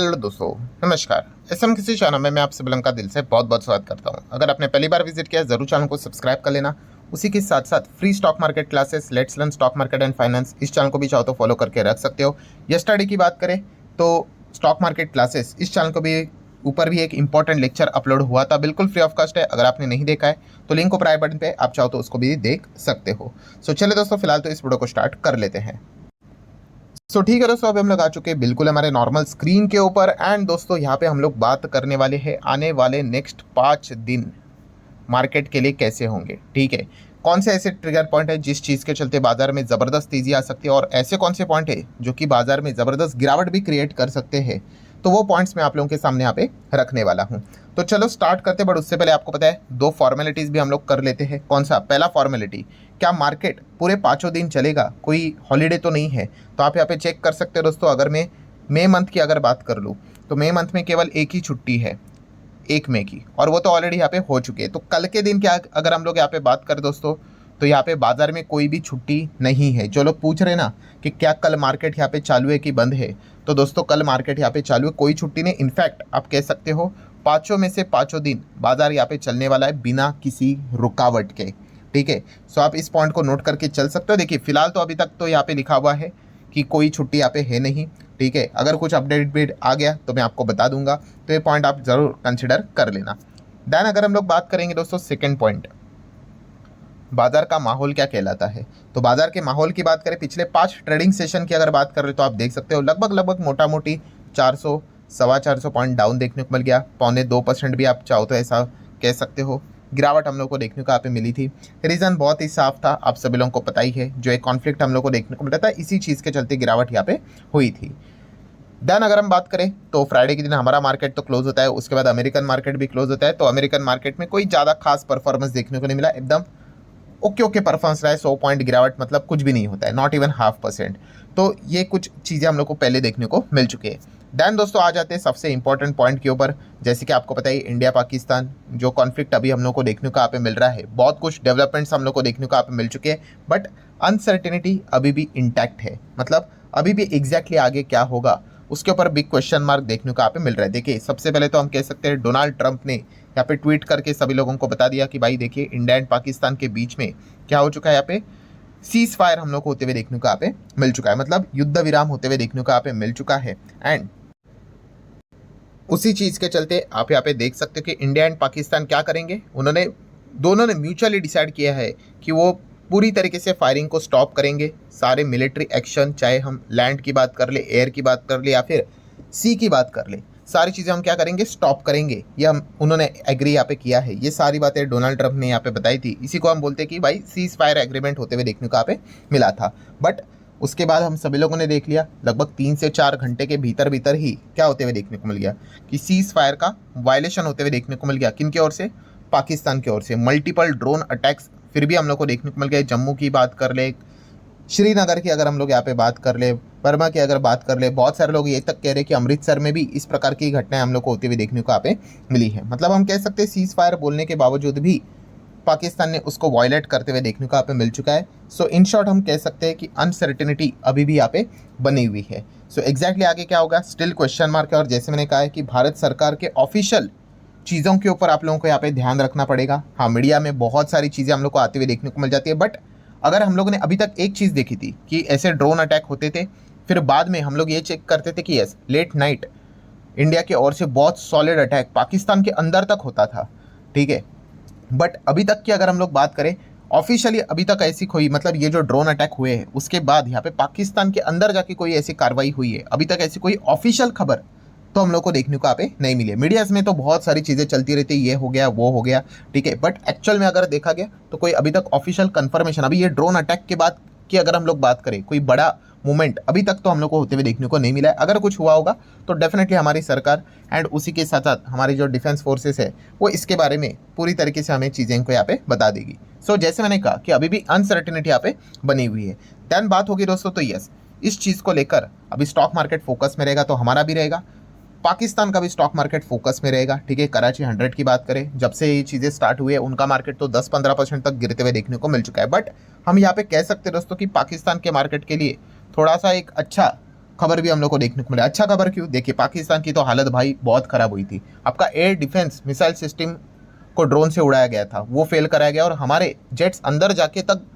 Hello दोस्तों, नमस्कार। SM किसी चैनल में मैं आप सभी का दिल से बहुत बहुत स्वागत करता हूं। अगर आपने पहली बार विजिट किया ज़रूर चैनल को सब्सक्राइब कर लेना। उसी के साथ साथ free stock market classes, let's learn stock market and finance, इस चैनल को भी चाहो तो फॉलो करके रख सकते हो। यस्टरडे की बात करें तो स्टॉक मार्केट क्लासेस इस चैनल को भी ऊपर भी एक इंपॉर्टेंट लेक्चर अपलोड हुआ था, बिल्कुल फ्री ऑफ कॉस्ट है। अगर आपने नहीं देखा है तो लिंक ऊपर आई बटन पे, आप चाहो तो उसको भी देख सकते हो। सो चलिए दोस्तों, फिलहाल तो इस वीडियो को स्टार्ट कर लेते हैं। सो ठीक है दोस्तों, अभी हम लोग आ चुके हैं बिल्कुल हमारे नॉर्मल स्क्रीन के ऊपर। एंड दोस्तों यहाँ पे हम लोग बात करने वाले हैं आने वाले नेक्स्ट 5 दिन मार्केट के लिए कैसे होंगे। ठीक है, कौन से ऐसे ट्रिगर पॉइंट है जिस चीज़ के चलते बाजार में ज़बरदस्त तेज़ी आ सकती है, और ऐसे कौन से पॉइंट है जो कि बाजार में ज़बरदस्त गिरावट भी क्रिएट कर सकते हैं। तो वो पॉइंट्स मैं आप लोगों के सामने यहाँ पे रखने वाला हूँ। तो चलो स्टार्ट करते, बट उससे पहले आपको पता है 2 फॉर्मेलिटीज़ भी हम लोग कर लेते हैं। कौन सा? पहला फॉर्मेलिटी, क्या मार्केट पूरे 5 दिन चलेगा, कोई हॉलीडे तो नहीं है। तो आप यहाँ पे चेक कर सकते हो दोस्तों। अगर मैं मई मंथ की अगर बात कर लूँ तो मई मंथ में केवल एक ही छुट्टी है, 1 मई की, और वो तो ऑलरेडी यहाँ पे हो चुकी है। तो कल के दिन क्या अगर हम लोग यहाँ पे बात करें दोस्तों, तो यहाँ पे बाजार में कोई भी छुट्टी नहीं है। जो लोग पूछ रहे ना कि क्या कल मार्केट यहाँ पे चालू है कि बंद है, तो दोस्तों कल मार्केट यहाँ पे चालू है, कोई छुट्टी नहीं। इनफैक्ट आप कह सकते हो 5 में से 5 दिन बाजार यहाँ पे चलने वाला है बिना किसी रुकावट के। ठीक है, सो आप इस पॉइंट को नोट करके चल सकते हो। देखिए फिलहाल तो अभी तक तो यहाँ पे लिखा हुआ है कि कोई छुट्टी यहाँ पे है नहीं। ठीक है, अगर कुछ अपडेट आ गया तो मैं आपको बता दूंगा, तो ये पॉइंट आप जरूर कंसिडर कर लेना। देन अगर हम लोग बात करेंगे दोस्तों सेकंड पॉइंट, बाजार का माहौल क्या कहलाता है। तो बाजार के माहौल की बात करें, पिछले 5 ट्रेडिंग सेशन की अगर बात करें तो आप देख सकते हो लगभग मोटा मोटी 400 सवा 400 पॉइंट डाउन देखने को मिल गया। 0.25% भी आप चाहो तो ऐसा कह सकते हो गिरावट हम लोग को देखने को यहाँ पे मिली थी। रीज़न बहुत ही साफ था, आप सभी लोगों को पता ही है, जो एक कॉन्फ्लिक्ट हम लोग को देखने को मिल रहा था, इसी चीज़ के चलते गिरावट यहाँ पे हुई थी। देन अगर हम बात करें तो फ्राइडे के दिन हमारा मार्केट तो क्लोज होता है, उसके बाद अमेरिकन मार्केट भी क्लोज होता है। तो अमेरिकन मार्केट में कोई ज़्यादा खास परफॉर्मेंस देखने को नहीं मिला, एकदम ओके परफॉर्मेंस रहा है। 100 पॉइंट गिरावट मतलब कुछ भी नहीं होता है, नॉट इवन 0.5%। तो ये कुछ चीज़ें हम लोग को पहले देखने को मिल चुकी है। देन दोस्तों आ जाते हैं सबसे इंपॉर्टेंट पॉइंट के ऊपर। जैसे कि आपको पता है इंडिया पाकिस्तान जो कॉन्फ्लिक्ट अभी हम लोग को देखने को यहाँ पे मिल रहा है, बहुत कुछ डेवलपमेंट्स हम लोग को देखने को यहाँ पे मिल चुके हैं, बट अनसर्टेनिटी अभी भी इंटैक्ट है। मतलब अभी भी एग्जैक्टली आगे क्या होगा उसके ऊपर बिग क्वेश्चन मार्क देखने को यहाँ पे मिल रहा है। देखिए सबसे पहले तो हम कह सकते हैं डोनाल्ड ट्रंप ने यहाँ पे ट्वीट करके सभी लोगों को बता दिया कि भाई देखिए इंडिया एंड पाकिस्तान के बीच में क्या हो चुका है, यहाँ पे सीज फायर हम लोग को होते हुए देखने को यहाँ पे मिल चुका है, मतलब युद्ध विराम होते हुए देखने को यहाँ पे मिल चुका है। एंड उसी चीज़ के चलते आप यहाँ पे देख सकते हो कि इंडिया एंड पाकिस्तान क्या करेंगे, उन्होंने दोनों ने म्यूचुअली डिसाइड किया है कि वो पूरी तरीके से फायरिंग को स्टॉप करेंगे। सारे मिलिट्री एक्शन, चाहे हम लैंड की बात कर ले, एयर की बात कर ले, या फिर सी की बात कर ले, सारी चीज़ें हम क्या करेंगे, स्टॉप करेंगे। ये हम उन्होंने एग्री यहाँ पे किया है। ये सारी बातें डोनाल्ड ट्रंप ने यहाँ पे बताई थी। इसी को हम बोलते हैं कि भाई सीज फायर एग्रीमेंट होते हुए देखने को यहाँ पे मिला था। बट उसके बाद हम सभी लोगों ने देख लिया लगभग 3 से 4 घंटे के भीतर ही क्या होते हुए देखने को मिल गया कि सीज फायर का वायलेशन होते हुए देखने को मिल गया। किन की ओर से? पाकिस्तान की ओर से। मल्टीपल ड्रोन अटैक्स फिर भी हम लोग को देखने को मिल गए। जम्मू की बात कर ले, श्रीनगर की अगर हम लोग यहाँ पे बात कर ले, बर्मा की अगर बात कर ले, बहुत सारे लोग ये तक कह रहे हैं कि अमृतसर में भी इस प्रकार की घटनाएं हम लोग को होती हुई देखने को यहाँ पे मिली है। मतलब हम कह सकते हैं सीज फायर बोलने के बावजूद भी पाकिस्तान ने उसको वायलेट करते हुए देखने को यहाँ पे मिल चुका है। सो इन शॉर्ट हम कह सकते हैं कि अनसर्टेनिटी अभी भी यहाँ पे बनी हुई है। सो एग्जैक्टली आगे क्या होगा स्टिल क्वेश्चन मार्क है। और जैसे मैंने कहा है कि भारत सरकार के ऑफिशियल चीज़ों के ऊपर आप लोगों को यहाँ पे ध्यान रखना पड़ेगा। हाँ, मीडिया में बहुत सारी चीज़ें हम लोग को आते हुए देखने को मिल जाती है, बट अगर हम लोगों ने अभी तक एक चीज़ देखी थी कि ऐसे ड्रोन अटैक होते थे, फिर बाद में हम लोग ये चेक करते थे कि यस लेट नाइट इंडिया की ओर से बहुत सॉलिड अटैक पाकिस्तान के अंदर तक होता था। ठीक है, बट अभी तक की अगर हम लोग बात करें ऑफिशियली अभी तक ऐसी कोई, मतलब ये जो ड्रोन अटैक हुए हैं उसके बाद यहाँ पे पाकिस्तान के अंदर जाके कोई ऐसी कार्रवाई हुई है, अभी तक ऐसी कोई ऑफिशियल खबर तो हम लोग को देखने को यहाँ पे नहीं मिली है। मीडियाज़ में तो बहुत सारी चीज़ें चलती रहती है, ये हो गया वो हो गया, ठीक है, बट एक्चुअल में अगर देखा गया तो कोई अभी तक ऑफिशियल कंफर्मेशन, अभी ये ड्रोन अटैक के बाद की अगर हम लोग बात करें, कोई बड़ा मूवमेंट अभी तक तो हम लोग को होते हुए देखने को नहीं मिला है। अगर कुछ हुआ होगा तो डेफिनेटली हमारी सरकार एंड उसी के साथ साथ हमारी जो डिफेंस फोर्सेस है वो इसके बारे में पूरी तरीके से हमें चीज़ें को यहाँ पे बता देगी। सो जैसे मैंने कहा कि अभी भी अनसर्टेनिटी यहाँ पे बनी हुई है। देन बात होगी दोस्तों, तो यस इस चीज़ को लेकर अभी स्टॉक मार्केट फोकस में रहेगा, तो हमारा भी रहेगा, पाकिस्तान का भी स्टॉक मार्केट फोकस में रहेगा। ठीक है, कराची 100 की बात करें, जब से ये चीज़ें स्टार्ट हुई है उनका मार्केट तो 10-15% तक गिरते हुए देखने को मिल चुका है। बट हम यहाँ पे कह सकते हैं दोस्तों कि पाकिस्तान के मार्केट के लिए थोड़ा सा एक अच्छा खबर भी हम लोग को देखने को मिला। अच्छा खबर क्यों? देखिए, पाकिस्तान की तो हालत भाई बहुत खराब हुई थी। आपका एयर डिफेंस मिसाइल सिस्टम को ड्रोन से उड़ाया गया था, वो फेल कराया गया और हमारे जेट्स अंदर जाके तक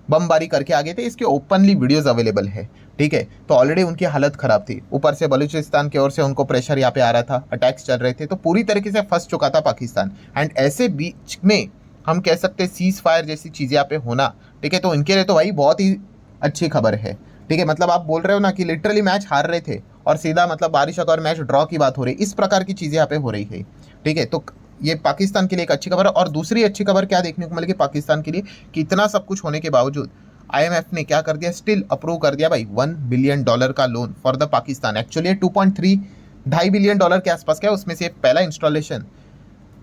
बमबारी करके आ गए थे। इसके ओपनली वीडियोस अवेलेबल है, ठीक है। तो ऑलरेडी उनकी हालत खराब थी, ऊपर से बलूचिस्तान की ओर से उनको प्रेशर यहाँ पे आ रहा था, अटैक्स चल रहे थे, तो पूरी तरीके से फंस चुका था पाकिस्तान। एंड ऐसे बीच में हम कह सकते हैं सीज फायर जैसी चीज़ें यहाँ पे होना, ठीक है, तो इनके लिए तो भाई बहुत ही अच्छी खबर है, ठीक है। मतलब आप बोल रहे हो ना कि लिटरली मैच हार रहे थे और सीधा मतलब बारिश और मैच ड्रॉ की बात हो रही है, इस प्रकार की चीज़ें यहाँ पे हो रही है, ठीक है। तो ये पाकिस्तान के लिए एक अच्छी खबर है। और दूसरी अच्छी खबर क्या देखने को मिलेगी पाकिस्तान के लिए, कि इतना सब कुछ होने के बावजूद आईएमएफ ने क्या कर दिया, स्टिल अप्रूव कर दिया भाई $1 बिलियन का loan for the Pakistan. Actually 2.3 $2.5 billion के आसपास क्या है, उसमें से पहला इंस्टॉलेशन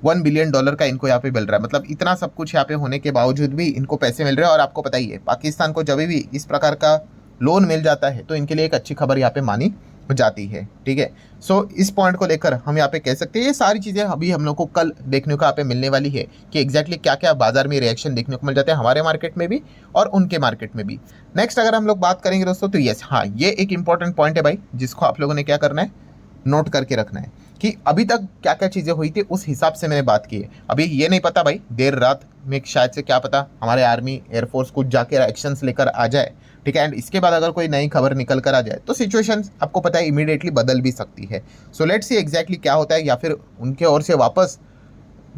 $1 बिलियन का इनको यहाँ पे मिल रहा है। मतलब इतना सब कुछ यहाँ पे होने के बावजूद भी इनको पैसे मिल रहे हैं। और आपको पता ही है, पाकिस्तान को जब भी इस प्रकार का लोन मिल जाता है तो इनके लिए एक अच्छी खबर यहाँ पे मानी जाती है, ठीक है। सो इस पॉइंट को लेकर हम यहाँ पे कह सकते हैं ये सारी चीज़ें अभी हम लोग को कल देखने को यहाँ पे मिलने वाली है कि एग्जैक्टली क्या क्या बाजार में रिएक्शन देखने को मिल जाते हैं, हमारे मार्केट में भी और उनके मार्केट में भी। नेक्स्ट अगर हम लोग बात करेंगे दोस्तों, तो यस, हाँ, ये एक इंपॉर्टेंट पॉइंट है भाई, जिसको आप लोगों ने क्या करना है, नोट करके रखना है कि अभी तक क्या क्या चीज़ें हुई थी, उस हिसाब से मैंने बात की है। अभी ये नहीं पता भाई, देर रात में शायद से क्या पता हमारे आर्मी एयरफोर्स कुछ जाके एक्शंस लेकर आ जाए, ठीक है। एंड इसके बाद अगर कोई नई खबर निकल कर आ जाए तो सिचुएशन आपको पता है इमीडिएटली बदल भी सकती है। सो लेट्स सी एग्जैक्टली क्या होता है, या फिर उनके ओर से वापस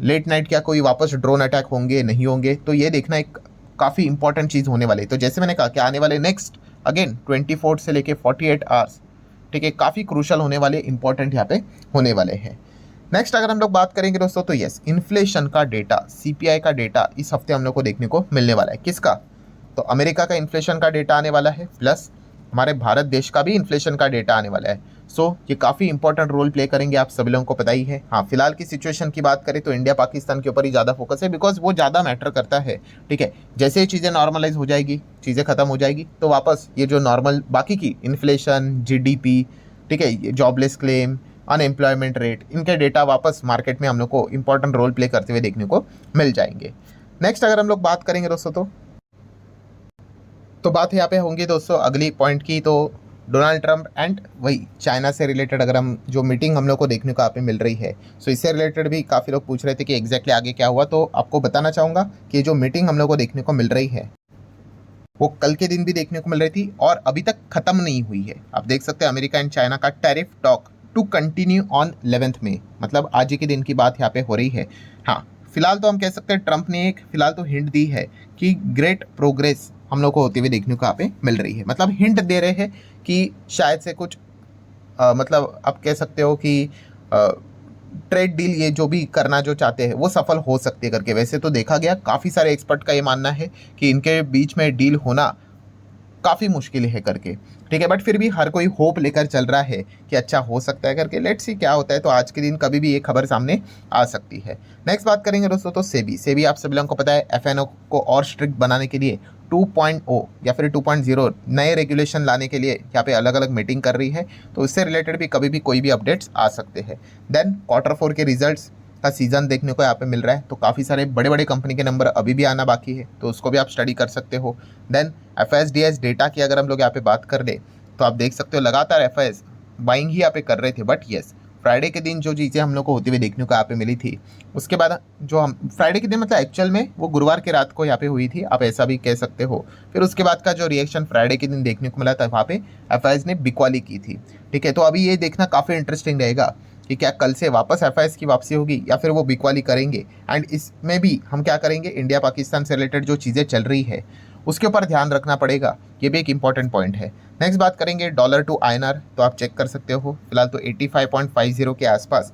लेट नाइट क्या कोई वापस ड्रोन अटैक होंगे नहीं होंगे, तो ये देखना एक काफ़ी इंपॉर्टेंट चीज़ होने वाली है। तो जैसे मैंने कहा कि आने वाले नेक्स्ट अगेन 24 से लेके 48 आवर्स, ठीक है, काफ़ी क्रूशल होने वाले, इंपॉर्टेंट यहाँ पे होने वाले हैं। नेक्स्ट अगर हम लोग बात करेंगे दोस्तों, तो यस, इन्फ्लेशन का डेटा, सीपीआई का डेटा इस हफ्ते हम लोग को देखने को मिलने वाला है। किसका? तो अमेरिका का इन्फ्लेशन का डेटा आने वाला है, प्लस हमारे भारत देश का भी इन्फ्लेशन का डेटा आने वाला है। सो ये काफ़ी इंपॉर्टेंट रोल प्ले करेंगे, आप सभी लोगों को पता ही है। हाँ, फिलहाल की सिचुएशन की बात करें तो इंडिया पाकिस्तान के ऊपर ही ज़्यादा फोकस है, बिकॉज वो ज़्यादा मैटर करता है, ठीक है। जैसे ही चीज़ें नॉर्मलाइज हो जाएगी, चीज़ें खत्म हो जाएगी, तो वापस ये जो नॉर्मल बाकी की इन्फ्लेशन, जीडीपी, ठीक है, ये जॉबलेस क्लेम, अनएम्प्लॉयमेंट रेट, इनके डेटा वापस मार्केट में हम लोग को इंपॉर्टेंट रोल प्ले करते हुए देखने को मिल जाएंगे। नेक्स्ट अगर हम लोग बात करेंगे दोस्तों, तो बात यहाँ पे होंगी दोस्तों अगली पॉइंट की, तो डोनाल्ड ट्रंप एंड वही चाइना से रिलेटेड अगर हम जो मीटिंग हम लोग को देखने को यहाँ पे मिल रही है, सो इससे रिलेटेड भी काफ़ी लोग पूछ रहे थे कि एग्जैक्टली आगे क्या हुआ। तो आपको बताना चाहूँगा कि जो मीटिंग हम लोग को देखने को मिल रही है वो कल के दिन भी देखने को मिल रही थी और अभी तक ख़त्म नहीं हुई है। आप देख सकते हैं अमेरिका एंड चाइना का tariff talk to continue on 11 मई, मतलब आज ही के दिन की बात यहाँ पे हो रही है। हाँ, फिलहाल तो हम कह सकते हैं ट्रंप ने एक फिलहाल तो हिंट दी है कि ग्रेट प्रोग्रेस हम लोग को होते हुए देखने को यहाँ पे मिल रही है। मतलब हिंट दे रहे हैं कि शायद से कुछ मतलब आप कह सकते हो कि ट्रेड डील ये जो भी करना जो चाहते हैं वो सफल हो सकती है करके। वैसे तो देखा गया, काफ़ी सारे एक्सपर्ट का ये मानना है कि इनके बीच में डील होना काफ़ी मुश्किल है करके, ठीक है। बट फिर भी हर कोई होप लेकर चल रहा है कि अच्छा हो सकता है करके। लेट्स सी क्या होता है। तो आज के दिन कभी भी ये खबर सामने आ सकती है। नेक्स्ट बात करेंगे दोस्तों, तो सेबी आप सभी लोगों को पता है एफएनओ को और स्ट्रिक्ट बनाने के लिए 2.0 या फिर 2.0 नए रेगुलेशन लाने के लिए यहाँ पे अलग अलग मीटिंग कर रही है। तो इससे रिलेटेड भी कभी भी कोई भी अपडेट्स आ सकते हैं। देन Q4 के रिजल्ट्स का सीज़न देखने को यहाँ पे मिल रहा है, तो काफ़ी सारे बड़े बड़े कंपनी के नंबर अभी भी आना बाकी है, तो उसको भी आप स्टडी कर सकते हो। देन FSDS डेटा की अगर हम लोग यहाँ पे बात कर ले तो आप देख सकते हो लगातार FIS बाइंग ही यहाँ पे कर रहे थे। बट येस, फ्राइडे के दिन जो चीज़ें हम लोग को होती हुई देखने को यहाँ पे मिली थी, उसके बाद जो हम फ्राइडे के दिन मतलब एक्चुअल में वो गुरुवार की रात को यहाँ पे हुई थी, आप ऐसा भी कह सकते हो। फिर उसके बाद का जो रिएक्शन फ्राइडे के दिन देखने को मिला था, वहाँ पे FIS ने बिकवाली की थी, ठीक है। तो अभी ये देखना काफ़ी इंटरेस्टिंग रहेगा कि क्या कल से वापस FIS की वापसी होगी या फिर वो बिकवाली करेंगे। एंड इसमें भी हम क्या करेंगे, इंडिया पाकिस्तान से रिलेटेड जो चीज़ें चल रही है उसके ऊपर ध्यान रखना पड़ेगा, ये भी एक इंपॉर्टेंट पॉइंट है। नेक्स्ट बात करेंगे डॉलर टू INR, तो आप चेक कर सकते हो फिलहाल तो 85.50 के आसपास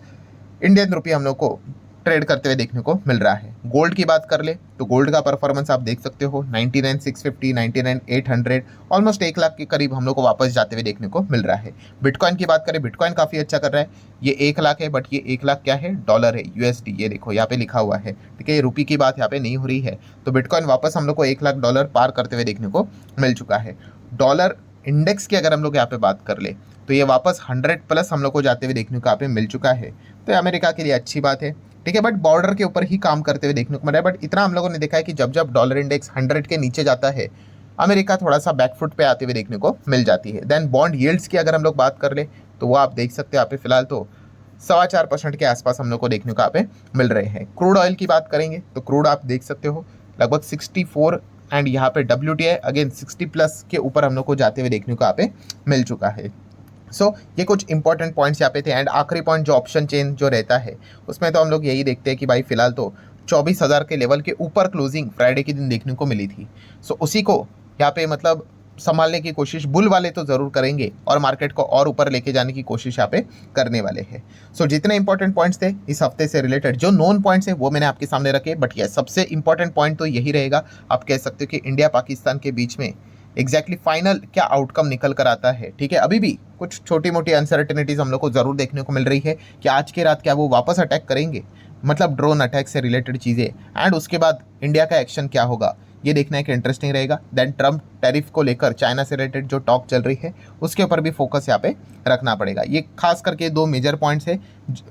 इंडियन रुपये हम लोग को ट्रेड करते हुए देखने को मिल रहा है। गोल्ड की बात कर ले तो गोल्ड का परफॉर्मेंस आप देख सकते हो 99,650, 99,800, ऑलमोस्ट 1 लाख के करीब हम लोग को वापस जाते हुए देखने को मिल रहा है। बिटकॉइन की बात करें, बिटकॉइन काफ़ी अच्छा कर रहा है। ये 1 लाख है, बट ये 1 लाख क्या है, डॉलर है, USD, ये देखो यहाँ पे लिखा हुआ है, ठीक है। ये रुपये की बात यहाँ पे नहीं हो रही है। तो बिटकॉइन वापस हम लोग को 1 लाख डॉलर पार करते हुए देखने को मिल चुका है। डॉलर इंडेक्स की अगर हम लोग यहाँ पे बात कर ले तो ये वापस 100+ हम लोग को जाते हुए देखने को यहाँ पे मिल चुका है। तो ये अमेरिका के लिए अच्छी बात है, ठीक है। बट बॉर्डर के ऊपर ही काम करते हुए देखने को मिल रहा है। बट इतना हम लोगों ने देखा है कि जब जब डॉलर इंडेक्स 100 के नीचे जाता है अमेरिका थोड़ा सा बैकफुट पे आते हुए देखने को मिल जाती है। देन बॉन्ड यील्ड्स की अगर हम लोग बात कर ले तो वो आप देख सकते हैं यहाँ पे फिलहाल तो 4.25% के आसपास हम लोग को देखने को यहाँ पे मिल रहे हैं। क्रूड ऑयल की बात करेंगे तो क्रूड आप देख सकते हो लगभग 64 एंड यहाँ पे WTI अगेन 60 प्लस के ऊपर हम लोग को जाते हुए देखने को यहाँ पे मिल चुका है। ये कुछ इंपॉर्टेंट पॉइंट्स यहाँ पे थे। एंड आखिरी पॉइंट जो ऑप्शन चेन जो रहता है उसमें तो हम लोग यही देखते हैं कि भाई फिलहाल तो 24,000 के लेवल के ऊपर क्लोजिंग फ्राइडे के दिन देखने को मिली थी। उसी को यहाँ पे मतलब संभालने की कोशिश बुल वाले तो ज़रूर करेंगे और मार्केट को और ऊपर लेके जाने की कोशिश यहाँ पे करने वाले हैं। जितने इंपॉर्टेंट पॉइंट्स थे इस हफ्ते से रिलेटेड जो नोन पॉइंट्स हैं वो मैंने आपके सामने रखे, बट ये सबसे इंपॉर्टेंट पॉइंट तो यही रहेगा, आप कह सकते हो कि इंडिया पाकिस्तान के बीच में एग्जैक्टली फाइनल क्या आउटकम निकल कर आता है। ठीक है, अभी भी कुछ छोटी मोटी अनसर्टेनिटीज हम लोग को जरूर देखने को मिल रही है कि आज के रात क्या वो वापस अटैक करेंगे, मतलब ड्रोन अटैक से रिलेटेड चीज़ें, एंड उसके बाद इंडिया का एक्शन क्या होगा ये देखना एक इंटरेस्टिंग रहेगा। देन ट्रम्प टैरिफ को लेकर चाइना से रिलेटेड जो टॉक चल रही है उसके ऊपर भी फोकस यहाँ पे रखना पड़ेगा। ये खास करके दो मेजर पॉइंट्स है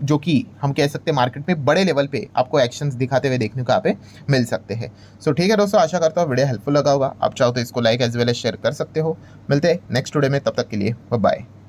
जो कि हम कह सकते हैं मार्केट में बड़े लेवल पे आपको एक्शंस दिखाते हुए देखने को यहाँ पे मिल सकते हैं। ठीक है दोस्तों, आशा करता हूँ वीडियो हेल्पफुल लगा होगा। आप चाहो तो इसको like as well as share कर सकते हो। मिलते हैं नेक्स्ट वीडियो में, तब तक के लिए बाय बाय।